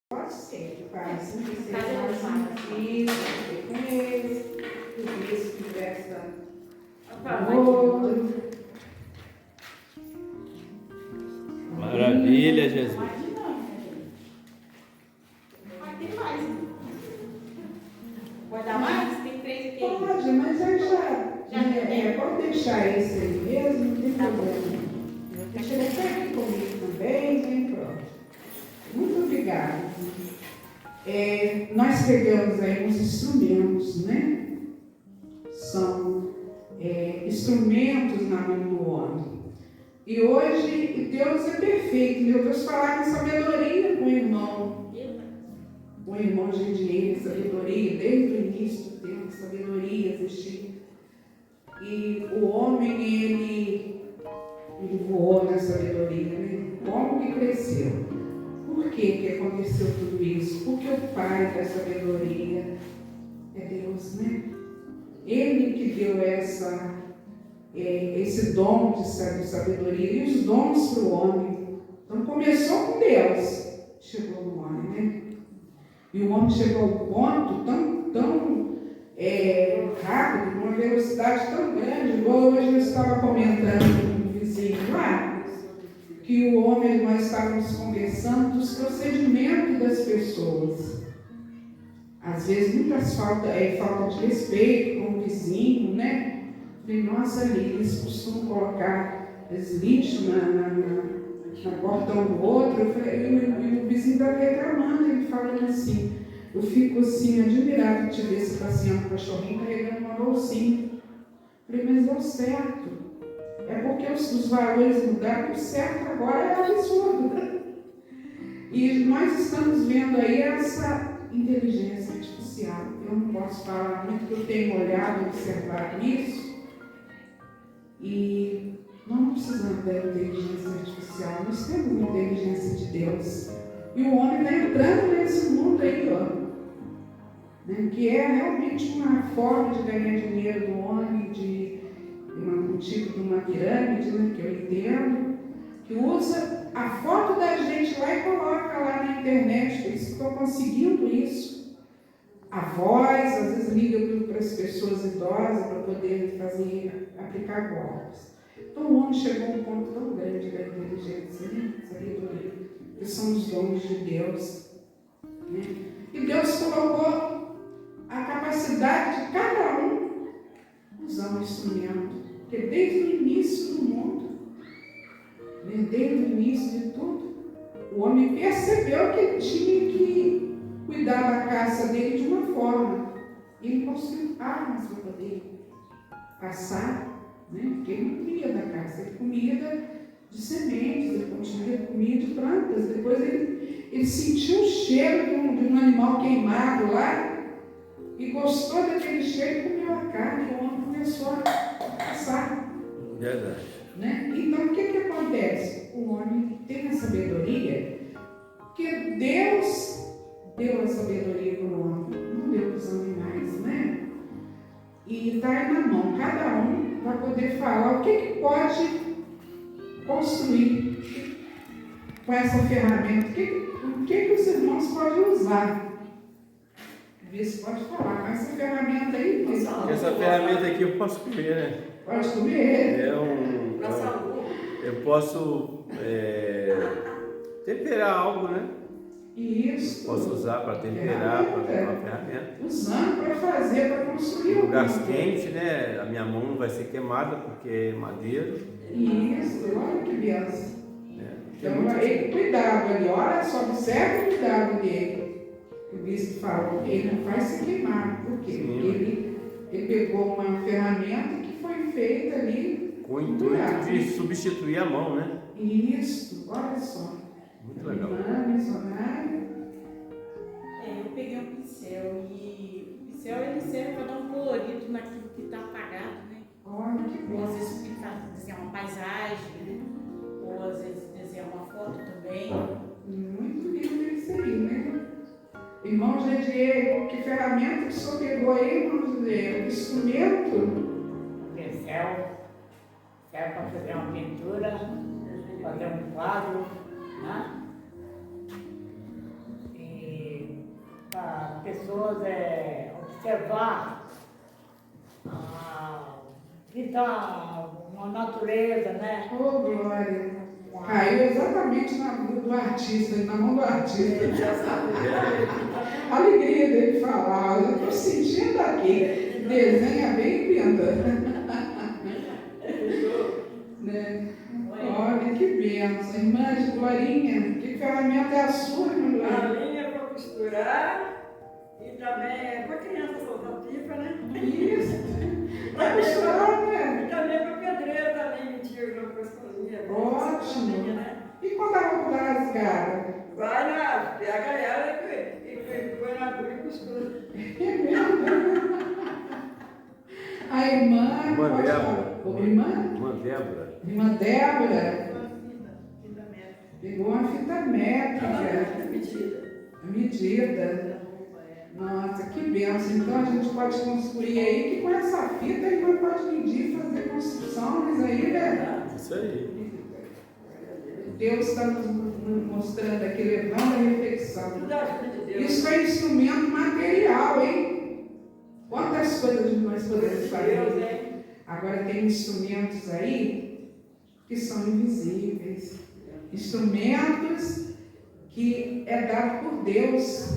Pode ser, pai. Sempre ser mais sentido, com eles, tudo isso que presta ouro. Maravilha, Jesus. Tem mais. Pode dar mais? Tem 3 aqui. Pode, mas aí pode deixar esse aí mesmo, não tem problema. Deixa ele até aqui comigo também, vem pronto. Muito obrigada. Nós pegamos aí uns instrumentos, né? São instrumentos na mão do homem. E hoje Deus é perfeito. Meu Deus falava em sabedoria com o irmão. O irmão Gediel, sabedoria, desde o início do tempo, sabedoria existia. E o homem, ele voou na sabedoria, né? Como que cresceu? Por que aconteceu tudo isso? Porque o pai da sabedoria é Deus, né? Ele que deu esse dom de sabedoria e os dons para o homem. Então começou com Deus, chegou no homem, né? E o homem chegou ao ponto tão rápido, com uma velocidade tão grande, igual hoje eu estava comentando com um vizinho lá, que o homem, nós estávamos conversando dos procedimentos das pessoas. Às vezes, muitas falta de respeito com o vizinho, né? Falei, nossa, ali eles costumam colocar os lixos na portão do outro. Eu falei, e o vizinho estava reclamando, ele falando assim, eu fico assim, admirado de te ver esse passeando com o cachorrinho carregando uma bolsinha. Eu falei, mas deu certo. É porque os valores mudaram, o certo agora é absurdo. E nós estamos vendo aí essa inteligência artificial. Eu não posso falar muito, porque eu tenho olhado, observado isso. E nós não precisamos da inteligência artificial, nós temos a inteligência de Deus. E o homem está entrando nesse mundo aí, ó. Né, que é realmente uma forma de ganhar dinheiro do homem, um tipo de uma pirâmide, né, que eu entendo, que usa a foto da gente lá e coloca lá na internet. Eles estão conseguindo isso. A voz, às vezes liga para as pessoas idosas para poder aplicar golpes. Então o homem chegou a um ponto tão grande da inteligência, né? Sabedoria, que são os dons de Deus. Né? E Deus colocou a capacidade de cada um usar um instrumento. Porque desde o início do mundo, né, desde o início de tudo, o homem percebeu que ele tinha que cuidar da caça dele de uma forma. Ele construiu armas para poder caçar, né? Porque ele não comia da caça, ele comia de sementes, ele comia de plantas. Depois ele sentiu o cheiro de um animal queimado lá e gostou daquele cheiro e comeu a carne. O homem começou a caçar. Verdade. Né? Então o que acontece? O homem tem a sabedoria, porque Deus deu a sabedoria para o homem, não deu para os animais, né? E está aí na mão, cada um vai poder falar o que pode construir com essa ferramenta, o que os irmãos podem usar. Vê se pode falar, com essa ferramenta aí. Essa ferramenta aqui eu posso comer, né? Pode comer? Eu posso temperar algo, né? Isso. Posso usar para temperar, para ter uma ferramenta. Usando para fazer, para construir. Em lugares quentes, né? A minha mão não vai ser queimada porque é madeira. Isso, olha que benção. Então, cuidado ali, olha só, observa o cuidado dele. O bispo falou, ele não vai se queimar. Por quê? Porque ele pegou uma ferramenta que foi feita ali. Com o intuito de substituir a mão, né? Isso, olha só. Muito legal. Missionário. Eu peguei um pincel e o pincel ele serve para dar um colorido naquilo que está apagado, né? Olha que bom. Ou às vezes desenhar uma paisagem, né? Ou às vezes desenhar uma foto também. Muito lindo isso aí, né? Irmão Gediel, que ferramenta que o senhor pegou aí, irmão Gediel? Que instrumento? Um pincel, serve para fazer uma pintura, fazer um quadro, né? E pessoas observar que está na natureza, né? Oh, glória. Caiu exatamente na mão do artista, na mão do artista. A alegria dele falar, eu estou sentindo aqui. Desenha bem e pinta. Né? Olha que bênção. Irmã de Glorinha, que ferramenta é a sua, irmã A Glorinha? linha para costurar e também é para criança soltar pipa, né? Isso. Vai costurar, né? E também para pedreiro também, mentira, alguma coisa com linha. Ótimo. Né? E quando a roupa está rasgada? Vai na, pega ela e põe na agulha e costura. É mesmo? A irmã. Irmã pode Débora. falar. Ô, irmã? Irmã Débora. Irmã Débora Fita métrica. pegou uma fita métrica. Mentira. A medida. Nossa, que benção. Então a gente pode construir aí que com essa fita a irmã pode medir, fazer construções aí, né? Isso aí. Deus está nos mostrando aqui, levando a reflexão. Tudo a ajuda de Deus. Isso é instrumento material, hein? Quantas coisas nós podemos Deus, fazer? hein? Agora tem instrumentos aí que são invisíveis. Instrumentos que é dado por Deus.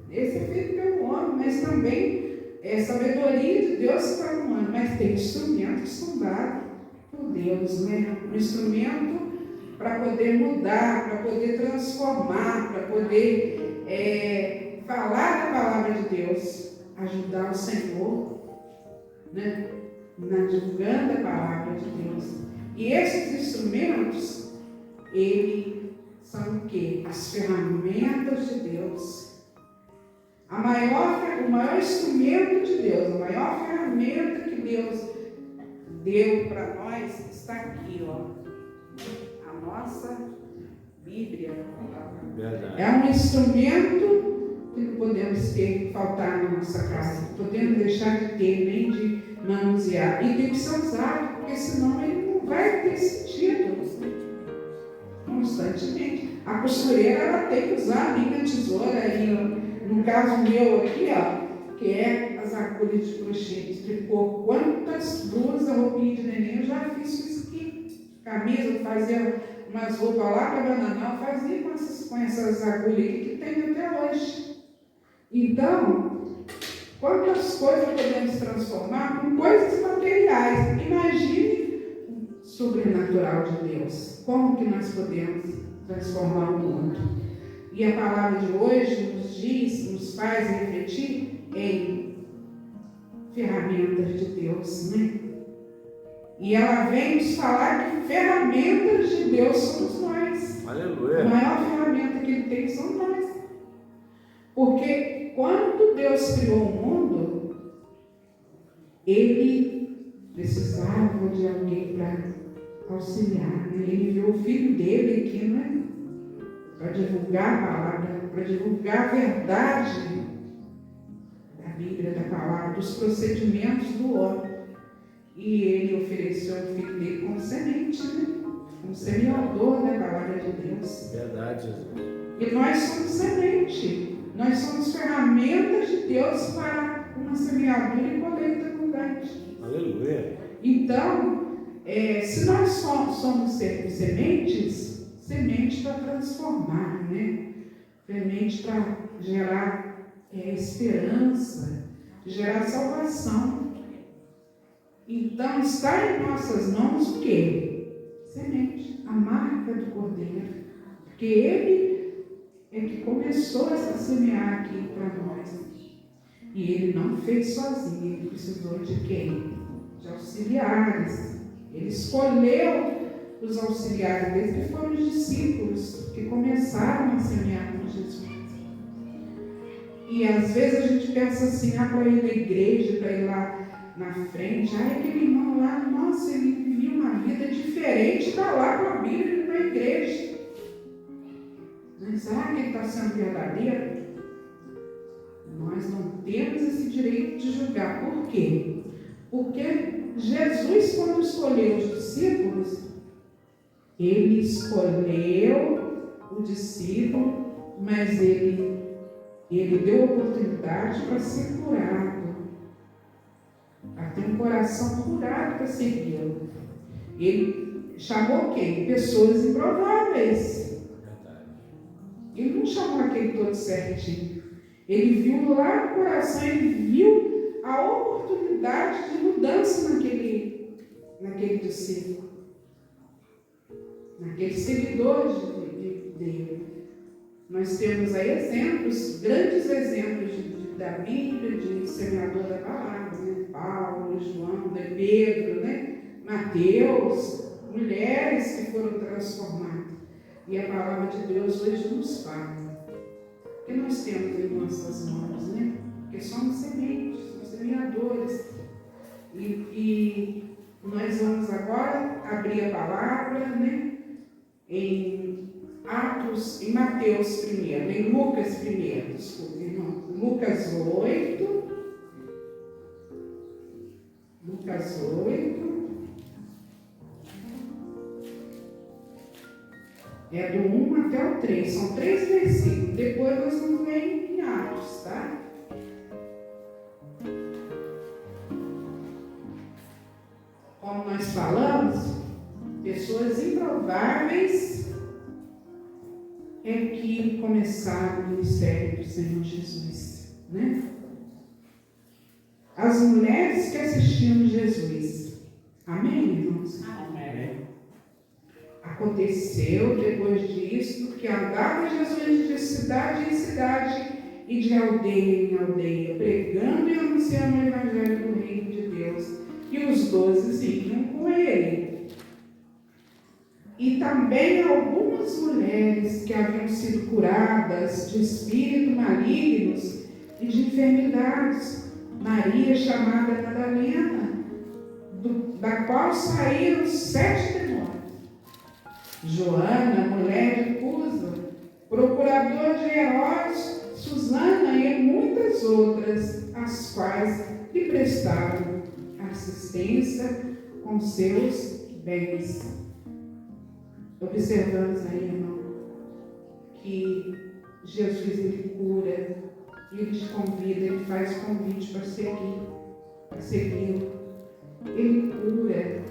Esse é feito pelo homem, mas também é sabedoria de Deus para o humano. Mas tem instrumentos que são dados por Deus, né? Um instrumento para poder mudar, para poder transformar, para poder falar da palavra de Deus, ajudar o Senhor, né? Na divulgando a palavra de Deus. E esses instrumentos, eles são o quê? As ferramentas de Deus. O maior instrumento de Deus, a maior ferramenta que Deus deu para nós está aqui, ó. A nossa Bíblia. Verdade. É um instrumento que não podemos faltar na nossa casa, não podemos deixar de ter, nem de manusear. E tem que ser usado, porque senão ele não vai ter sentido constantemente. A costureira ela tem que usar a linha tesoura aí, no caso meu aqui, ó, que é as agulhas de crochê, de tricô. Quantas blusas, roupinha de neném eu já fiz com isso aqui. Camisa, eu fazia umas roupas lá para Bananal, fazia com essas agulhas aqui que tem até hoje. Então, quantas coisas podemos transformar com coisas materiais? Imagine o sobrenatural de Deus. Como que nós podemos transformar o mundo? E a palavra de hoje nos diz, nos faz refletir em ferramentas de Deus, né? E ela vem nos falar que ferramentas de Deus somos nós. Aleluia. A maior ferramenta que Ele tem são nós. Porque quando Deus criou o mundo, Ele precisava de alguém para auxiliar. Né? Ele enviou o Filho dele aqui, não é? Para divulgar a palavra, para divulgar a verdade da Bíblia, da palavra, dos procedimentos do homem. E ele ofereceu o Filho dele como semente, né? Como semeador da palavra de Deus. Verdade, Jesus. E nós somos semente. Nós somos ferramentas de Deus para uma semeadura e colheita abundante. Aleluia. Então, se nós somos sementes, semente para transformar, né? Semente para gerar esperança, gerar salvação. Então, está em nossas mãos o quê? Semente, a marca do Cordeiro. Porque Ele é que começou a semear aqui para nós. E Ele não fez sozinho, Ele precisou de quem? De auxiliares. Ele escolheu os auxiliares deles, que foram os discípulos, que começaram a semear com Jesus. E às vezes a gente pensa assim, para ir na igreja, para ir lá na frente, aquele irmão lá, nossa, ele vivia uma vida diferente, está lá com a Bíblia na igreja. Mas será que ele está sendo verdadeiro? Nós não temos esse direito de julgar. Por quê? Porque Jesus, quando escolheu os discípulos, Ele escolheu o discípulo, mas Ele Ele deu oportunidade para ser curado, para ter um coração curado para segui-lo. Ele chamou quem? Pessoas improváveis. Ele não chamou aquele todo certinho. Ele viu lá no coração, ele viu a oportunidade de mudança naquele discípulo, naquele seguidor dele. Nós temos aí exemplos, grandes exemplos da Bíblia, de semeador da palavra, né? Paulo, João, né? Pedro, né? Mateus, mulheres que foram transformadas. E a palavra de Deus hoje nos fala. O que nós temos em nossas mãos, né? Porque somos sementes, somos semeadores. E nós vamos agora abrir a palavra, né? Em Mateus primeiro, em Lucas primeiro, desculpa, irmão. Lucas 8. É do 1 até o 3, são 3 versículos. Depois nós vamos ler em Atos, tá? Como nós falamos, pessoas improváveis é que começaram o ministério do Senhor Jesus, né? As mulheres que assistiam Jesus. Amém, irmãos? Amém. Aconteceu depois disso que andava Jesus de cidade em cidade e de aldeia em aldeia, pregando e anunciando o evangelho do reino de Deus. E os 12 iam com ele. E também algumas mulheres que haviam sido curadas de espíritos malignos e de enfermidades. Maria, chamada Madalena, da qual saíram 7 demônios. Joana, mulher de Cusa, procurador de Herodes, Susana e muitas outras, as quais lhe prestaram assistência com seus bens. Observamos aí, irmão, que Jesus ele cura, ele te convida, ele faz convite para segui-lo. Ele cura,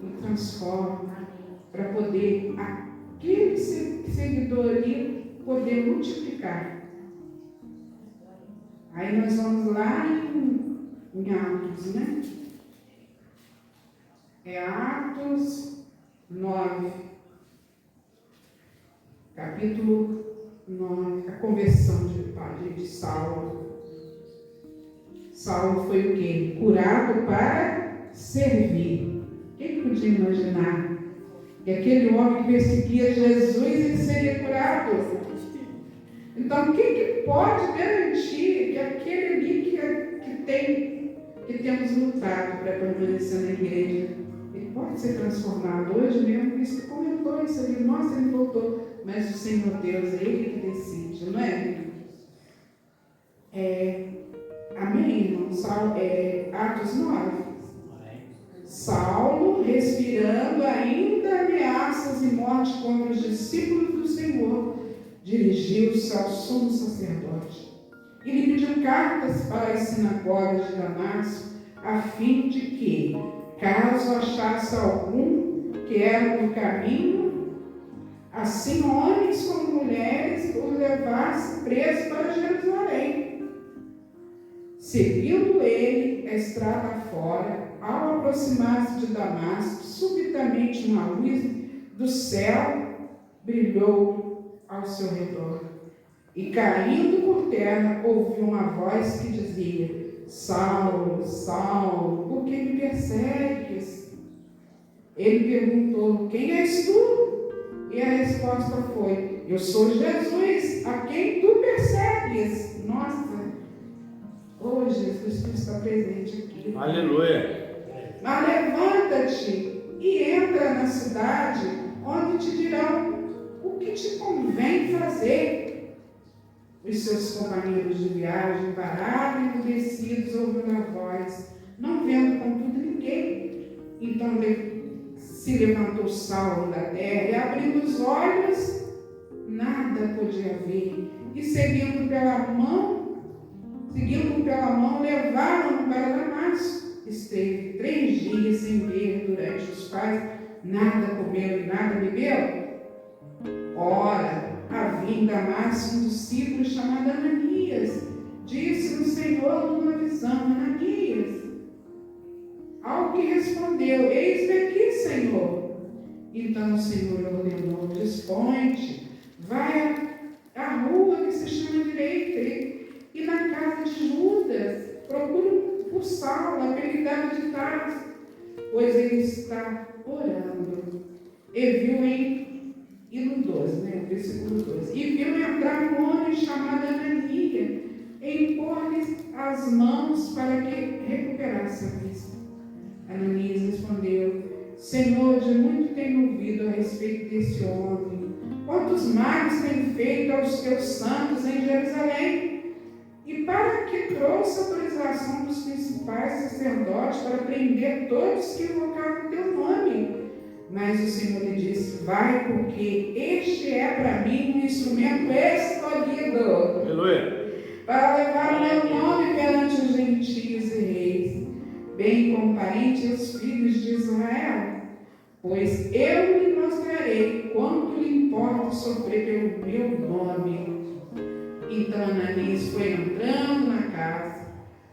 ele transforma, para poder aquele seguidor ali poder multiplicar. Aí nós vamos lá em Atos, né? É Atos 9, capítulo 9, a conversão de Saulo. Saulo foi o quê? Curado para servir. Quem podia imaginar que aquele homem que perseguia Jesus ele seria curado? Então, quem que pode garantir que aquele ali que temos lutado para permanecer na igreja, ele pode ser transformado? Hoje mesmo, Cristo comentou isso ali, nossa, ele voltou. Mas o Senhor Deus, é Ele que decide, não é? Amém, irmão? Atos 9. Saulo, respirando ainda ameaças e morte contra os discípulos do Senhor, dirigiu-se ao sumo sacerdote e lhe pediu cartas para as sinagogas de Damasco, a fim de que, caso achasse algum que era no caminho, assim homens como mulheres o levasse preso para Jerusalém. Seguindo ele a estrada fora, ao aproximar-se de Damasco, subitamente uma luz do céu brilhou ao seu redor. E caindo por terra, ouviu uma voz que dizia: Saulo, Saulo, por que me persegues? Ele perguntou: quem és tu? E a resposta foi: eu sou Jesus, a quem tu persegues. Nossa, oh Jesus, tu está presente aqui. Aleluia. Mas levanta-te e entra na cidade, onde te dirão o que te convém fazer. Os seus companheiros de viagem pararam endurecidos, ouvindo a voz, não vendo contudo ninguém. Então se levantou Saulo da terra e, abrindo os olhos, nada podia ver. e seguindo pela mão, levaram-no para Damasco. Esteve 3 dias sem ver durante os quais nada comeu e nada bebeu. Ora, havia em Damasco um discípulo chamado Ananias. Disse o Senhor numa visão: Ananias. Ao que respondeu: Eis-me aqui, Senhor. Então o Senhor ordenou: Dispõe-te, vai à rua que se chama Direita, e na casa de Judas, procura por Saulo, apelidado de Tarso, pois ele está orando. E viu no 12, versículo 12, e viu entrar um homem chamado Ananias, e impor-lhe as mãos para que recuperasse a vista. Ananias respondeu: Senhor, de muito tenho ouvido a respeito desse homem, quantos males tem feito aos teus santos em Jerusalém, e para que trouxe autorização dos principais sacerdotes para prender todos que invocavam teu nome. Mas o Senhor lhe disse: Vai, porque este é para mim um instrumento escolhido. Aleluia. Para levar o meu nome perante os gentios e reis, bem como parente aos filhos de Israel. Pois eu lhe mostrarei quanto lhe importa sofrer pelo meu nome. Então Ananias foi entrando na casa,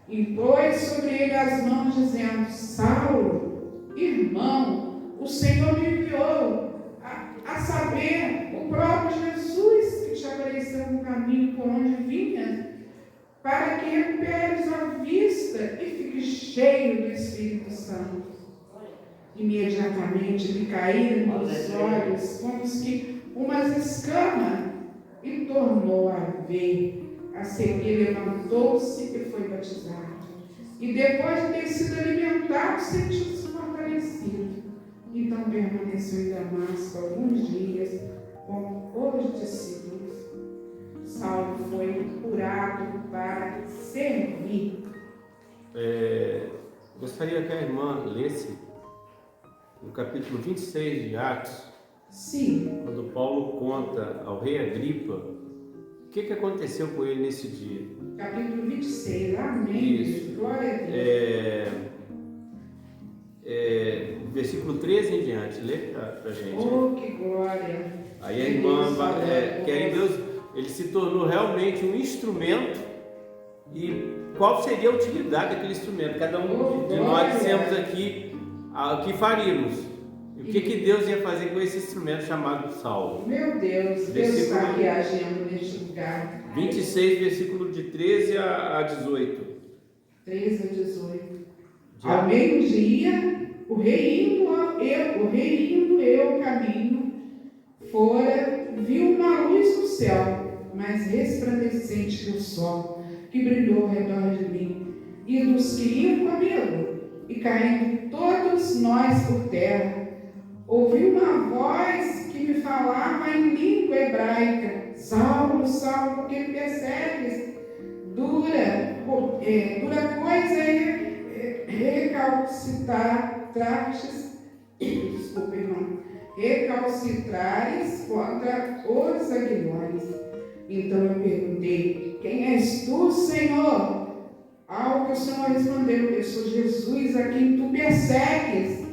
impôs sobre ele as mãos, dizendo: Saulo, irmão, o Senhor me enviou, a saber, o próprio Jesus, que te apareceu no caminho por onde vinhas, para que recuperes a vista e fiques cheio do Espírito Santo. Imediatamente lhe caíram dos olhos como que umas escamas, e tornou a ver. A seguir levantou-se e foi batizado. E depois de ter sido alimentado, sentiu-se fortalecido. Então permaneceu em Damasco alguns dias com os discípulos. Saulo foi curado para servir. Gostaria que a irmã lesse no capítulo 26 de Atos. Sim. Quando Paulo conta ao rei Agripa o que aconteceu com ele nesse dia. Capítulo 26, amém. Isso. Glória a Deus. Versículo 13 em diante, lê pra gente. Oh, que glória. Aí a irmã, que aí Deus, ele se tornou realmente um instrumento. E qual seria a utilidade daquele instrumento? Cada um de nós dissemos aqui o que faríamos. E o que Deus ia fazer com esse instrumento chamado Saulo? Meu Deus, Deus está aqui agindo neste lugar. 26, versículo de 13 a 18. 13 a 18. Ao meio-dia, o rei indo eu caminho, fora, viu uma luz no céu, mais resplandecente que o sol, que brilhou ao redor de mim, e dos que iam comigo, e caindo todos nós por terra, ouvi uma voz que me falava em língua hebraica: Saulo, Saulo, por que me persegues? Dura coisa é recalcitrares contra os aguilhões. Então eu perguntei: Quem és tu, Senhor? Ao que o Senhor respondeu: Eu sou Jesus, a quem tu persegues.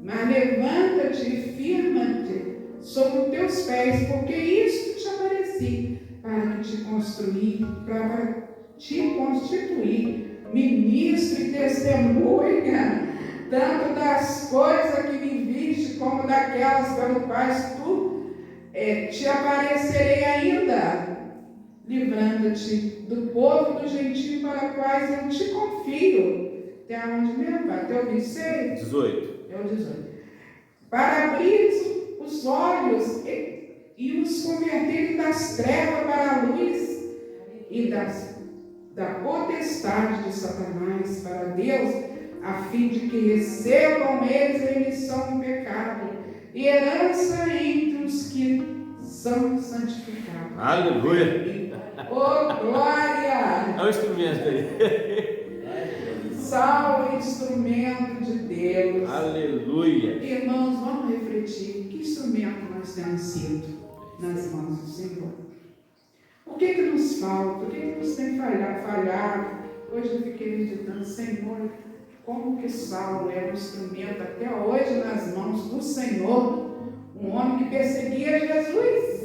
Mas levanta-te e firma-te sobre os teus pés, porque isto te apareci, para te constituir ministro e testemunha, tanto das coisas que me viste, como daquelas pelas quais tu te aparecerei ainda, livrando-te do povo do gentio para quais eu te confio. Até onde mesmo? Até o 26? 18. É o 18. Para abrir os olhos e os converterem das trevas para a luz e da potestade de Satanás para Deus, a fim de que recebam eles a remissão do pecado e herança entre os que são santificados. Aleluia! Oh, glória! É o instrumento aí. Saulo, instrumento de Deus. Aleluia! Irmãos, vamos refletir: que instrumento nós temos sido nas mãos do Senhor? O falta? O que você tem falhado? Hoje eu fiquei meditando, Senhor, como que Saulo era um instrumento até hoje nas mãos do Senhor, um homem que perseguia Jesus.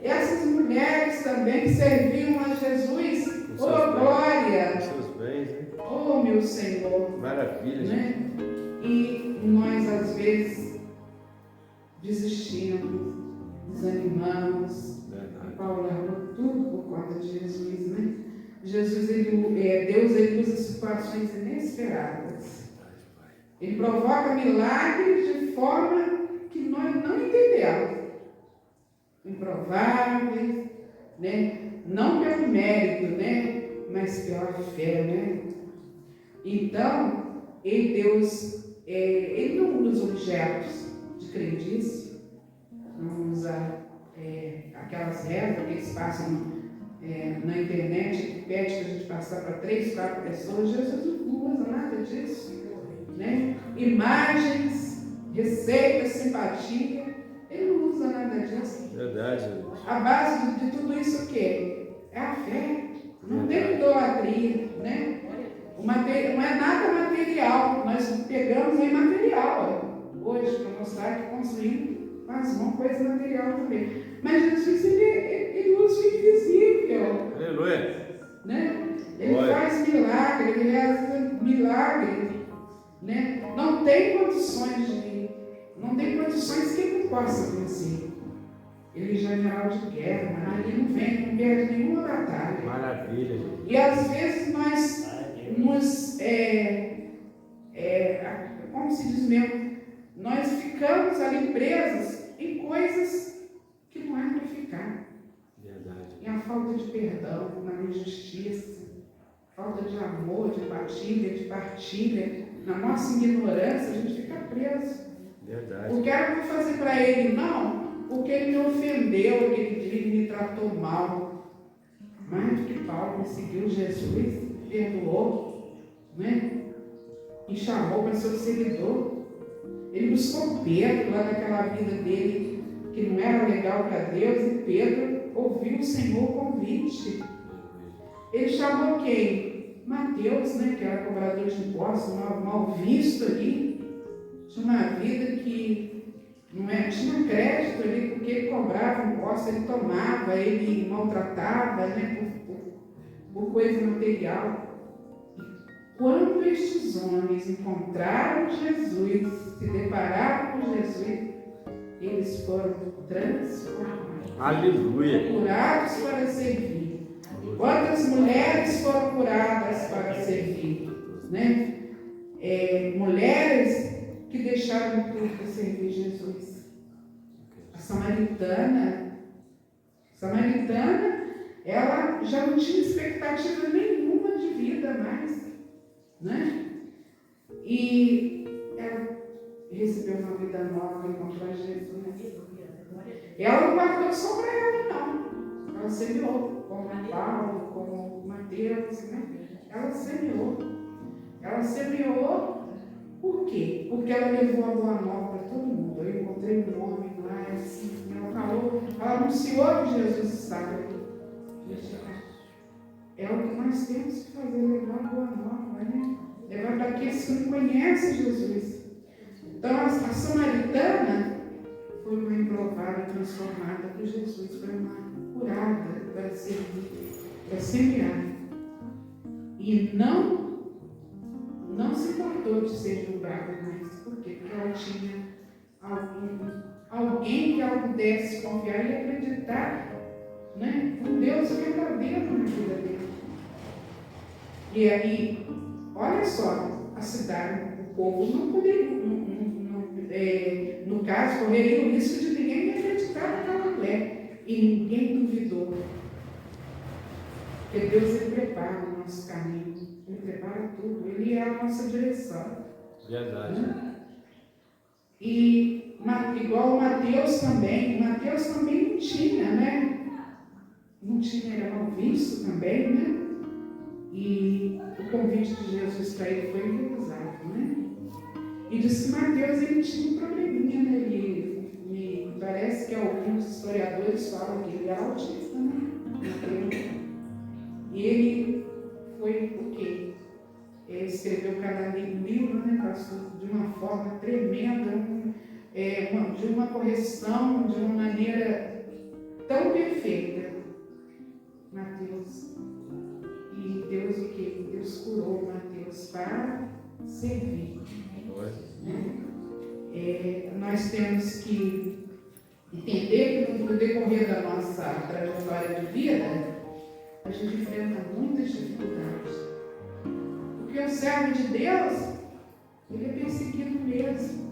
Essas mulheres também que serviam a Jesus, oh glória! Seus bens, né? Oh meu Senhor! Maravilha, Né? E nós às vezes desistimos, desanimamos. Verdade. Paulo largou tudo por conta de Jesus, né? Deus ele usa situações inesperadas. Ele provoca milagres de forma que nós não entendemos. Improváveis, né? Não pelo mérito, né? Mas pela fé, né? Então, ele não usa objetos de crendice, não usa aquelas regras que eles passam na internet, que pede que a gente passar para 3, 4 pessoas. Jesus não usa nada disso, né? Imagens, receitas, simpatia, ele não usa nada disso. Verdade. A base de tudo isso o quê? É a fé. Não tem idolatria, né? Não é nada material, nós pegamos em material hoje para mostrar que construímos com as mãos coisa material também. Mas Jesus ele usa o invisível. Aleluia. Né? Ele faz milagre, ele realiza milagre. Né? Não tem condições que ele não possa vencer. Ele é general de guerra, ele não perde nenhuma batalha. Maravilha. E às vezes nós como se diz mesmo, nós ficamos ali presos em coisas que não é para ficar. Verdade. Em a falta de perdão, na injustiça, falta de amor, de partilha, na nossa ignorância, a gente fica preso. Verdade. Porque era para fazer para ele, não, porque ele me ofendeu, ele me tratou mal. Mais do que Paulo seguiu Jesus, perdoou, né? E chamou para ser seguidor. Ele buscou Pedro lá daquela vida dele, que não era legal para Deus, e Pedro ouviu o Senhor o convite. Ele chamou quem? Mateus, né? Que era cobrador de impostos, mal visto ali. Tinha uma vida que tinha crédito ali, porque ele cobrava impostos, ele tomava, ele maltratava, né? Por coisa material. Quando estes homens encontraram Jesus, se depararam com Jesus, eles foram transformados. Aleluia. Curados para servir. Quantas mulheres foram curadas para servir? Né? Mulheres que deixaram tudo para servir Jesus. A samaritana, ela já não tinha expectativa nenhuma de vida mais. Né? E ela recebeu uma vida nova, encontrou Jesus. Ela não guardou só para ela, não. Ela semeou, como Paulo, como Mateus, né? Ela semeou. Ela semeou por quê? Porque ela levou a boa nova para todo mundo. Eu encontrei um homem lá, assim, ela anunciou que Jesus estava aqui. É o que nós temos que fazer, levar a boa nova, né? Levar para aqueles que não conhecem Jesus. Então, a samaritana foi uma improvada, transformada por Jesus, foi uma curada para servir, para semear. E não se importou de ser julgada mais. Por quê? Porque ela tinha alguém que ela pudesse confiar e acreditar, né? Um Deus verdadeiro na vida dele. E aí, olha só, a cidade, o povo não poderia, no caso, correria o risco de ninguém acreditar naquela mulher. E ninguém duvidou. Porque Deus ele prepara o nosso caminho, ele prepara tudo, ele é a nossa direção. Verdade. Né? E igual o Mateus também não tinha, né? Não tinha, era mal visto também, né? E o convite de Jesus para ele foi recusado, né? E diz que Mateus ele tinha um probleminha, né? Me parece que alguns historiadores falam que ele era autista, né? E ele foi o quê? Ele escreveu cada livro, né, pastor, de uma forma tremenda, de uma correção, de uma maneira tão perfeita. Mateus. E Deus o quê? Deus curou Mateus para servir. Nós temos que entender que no decorrer da nossa trajetória de vida, a gente enfrenta muitas dificuldades. Porque o servo de Deus, ele é perseguido mesmo.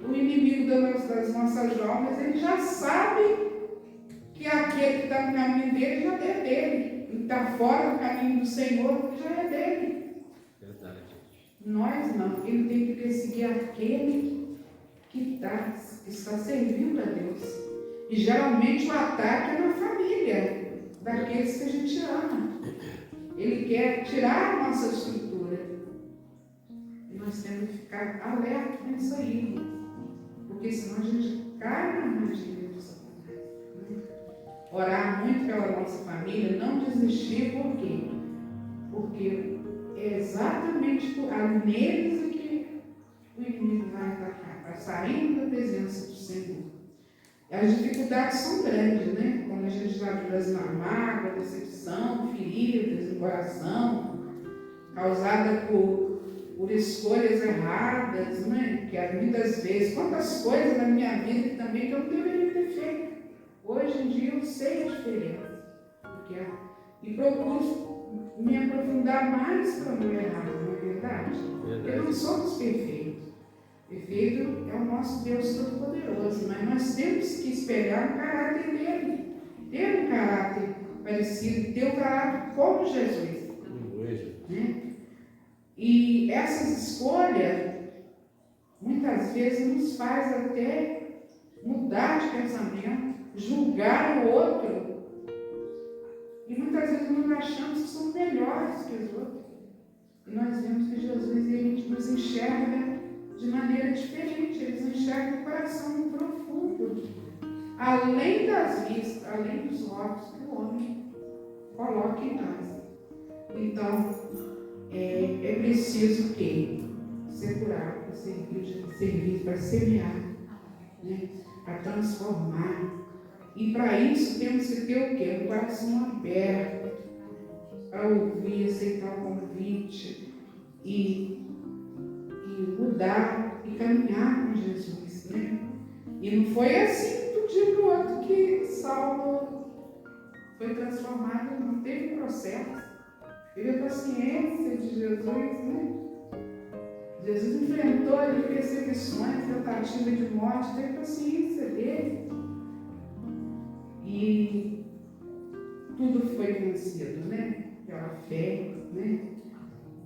O inimigo das nossas almas, ele já sabe que aquele que está no caminho dele já é dele. Ele está fora do caminho do Senhor, já é dele. Verdade. Nós não. Ele tem que perseguir aquele que está servindo a Deus. E geralmente o ataque é na família, daqueles que a gente ama. Ele quer tirar a nossa estrutura. E nós temos que ficar alerta nisso aí. Porque senão a gente cai na armadilha do Satanás. Orar muito pela nossa família, não desistir, por quê? Porque é exatamente neles que o inimigo vai atacar, vai saindo da presença do Senhor. As dificuldades são grandes, né? Quando a gente está trazendo a mágoa, decepção, feridas no coração, causada por escolhas erradas, né? Que muitas vezes, quantas coisas na minha vida também que eu não deveria ter feito. Hoje em dia eu sei a diferença. E procuro me aprofundar mais para não errar, não é verdade? Porque não somos perfeitos. Perfeito é o nosso Deus Todo-Poderoso, mas nós temos que espelhar o caráter dele, ter um caráter parecido, ter um caráter como Jesus. Né? E essas escolhas, muitas vezes, nos faz até mudar de pensamento, julgar o outro. E muitas vezes nós achamos que somos melhores que os outros. E nós vemos que Jesus, ele nos enxerga de maneira diferente. Ele nos enxerga no coração profundo. Além das vistas, além dos olhos que o homem coloca em nós. Então, é preciso o quê? Ser curado, para servir, para semear, né? Para transformar. E para isso temos que ter o quê? Um coração aberto para ouvir, aceitar o convite e mudar e caminhar com Jesus, né? E não foi assim do dia para o outro que Saulo foi transformado, não teve processo. Teve a paciência de Jesus, né? Jesus enfrentou as perseguições, tentativa de morte, teve paciência dele. E tudo foi vencido, né? Pela fé, né?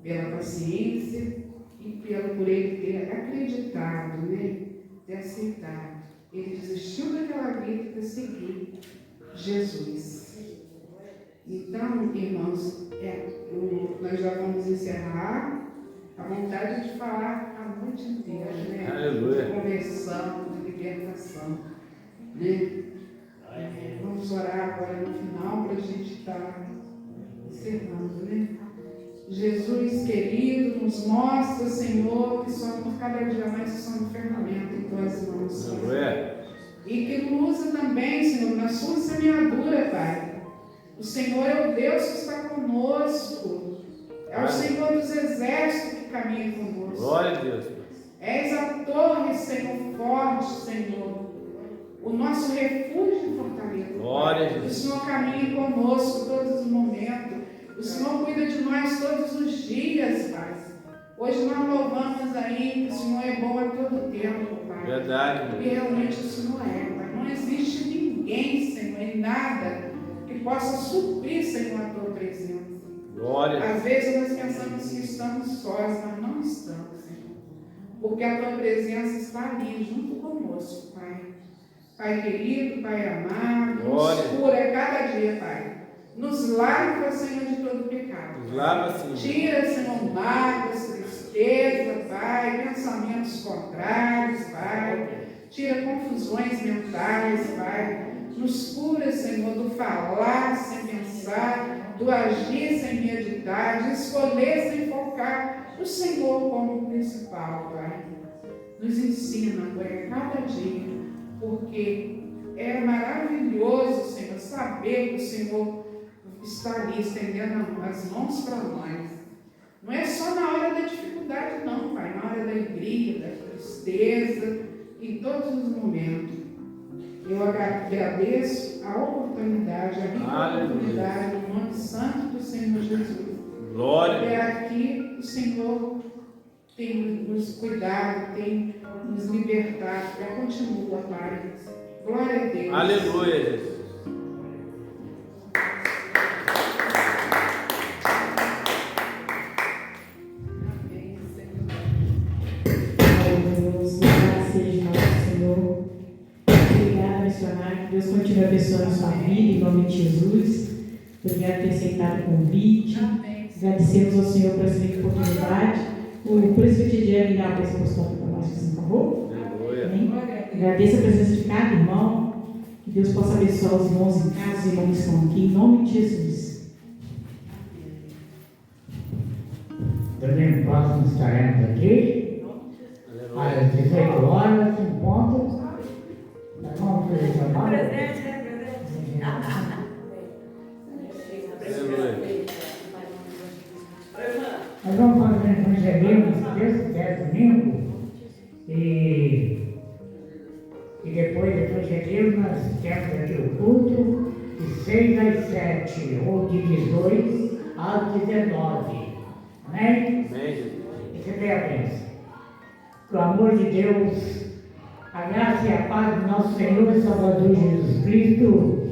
Pela paciência e por ele ter acreditado, né? Ter aceitado. Ele desistiu daquela vida para seguir Jesus. Então, irmãos, nós já vamos encerrar. A vontade de falar a noite inteira, né? Aleluia. De conversão, de libertação, né? Vamos orar agora no final para a gente estar encerrando, né? Jesus querido, nos mostra, Senhor, que somos cada dia mais somos ferramenta em tuas mãos, Senhor. E que nos usa também, Senhor, na sua semeadura, Pai. O Senhor é o Deus que está conosco. É o Senhor dos exércitos que caminha conosco. Glória a Deus. És a torre, Senhor, forte, Senhor. O nosso refúgio e fortaleza. Glória a Deus. O Senhor caminha conosco todos os momentos. O Senhor cuida de nós todos os dias, Pai. Hoje nós louvamos aí que o Senhor é bom a todo tempo, Pai. Verdade. Porque realmente o Senhor é, Pai. Não existe ninguém, Senhor, em nada que possa suprir, Senhor, a tua presença. Glória. Às vezes nós pensamos que estamos sós, mas não estamos, Senhor. Porque a tua presença está ali, junto conosco, Pai. Pai querido, Pai amado, Glória. Nos cura cada dia, Pai. Nos lava, Senhor, de todo pecado. Nos lava, Senhor. Tira, Senhor, mágoas, tristeza, Pai, pensamentos contrários, Pai. Tira confusões mentais, Pai. Nos cura, Senhor, do falar sem pensar, do agir sem meditar, de escolher sem focar o Senhor como principal, Pai. Nos ensina, Pai, cada dia, porque é maravilhoso, Senhor, saber que o Senhor está ali estendendo as mãos para nós. Não é só na hora da dificuldade, não, Pai, na hora da alegria, da tristeza, em todos os momentos. Eu agradeço a oportunidade, a rica oportunidade, no nome santo do Senhor Jesus. Glória. É aqui o Senhor tem nos cuidado, tem nos libertado. Continua, Pai. Glória a Deus. Aleluia, Jesus. Amém, Senhor. Deus, louvado seja nosso Senhor. Obrigada, missionário. Que Deus continue abençoando a sua vida, em nome de Jesus. Obrigada por ter aceitado o convite. Amém. Agradecemos ao Senhor por essa rica oportunidade. O presbítero de Aguiar para esse apostólico para nós, por favor. Aleluia. Amém. Glória a Deus. Agradeço a presença de cada irmão. Que Deus possa abençoar os irmãos em casa, os irmãos que estão aqui, em nome de Jesus. Domingo próximo estaremos aqui, às 18 horas, em ponto. Nós vamos fazer trabalho. Presente, né? Presente. Aleluia. Nós vamos fazer um evangelismo, se Deus quiser, domingo. E depois do evangelismo, nós temos aqui o culto de 6 às 7, ou de 18 às 19. Amém? Amém, Jesus. Receber a bênção. Que o amor de Deus, a graça e a paz do nosso Senhor e Salvador Jesus Cristo,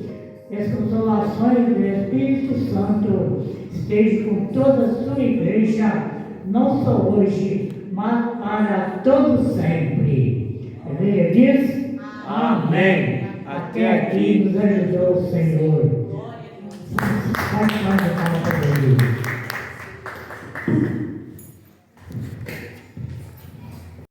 e as consolações do Espírito Santo esteja com toda a sua igreja, não só hoje, mas para todo sempre. A Bíblia diz: Amém. Até aqui nos ajudou o Senhor. Vai, vai, vai, vai, vai, vai.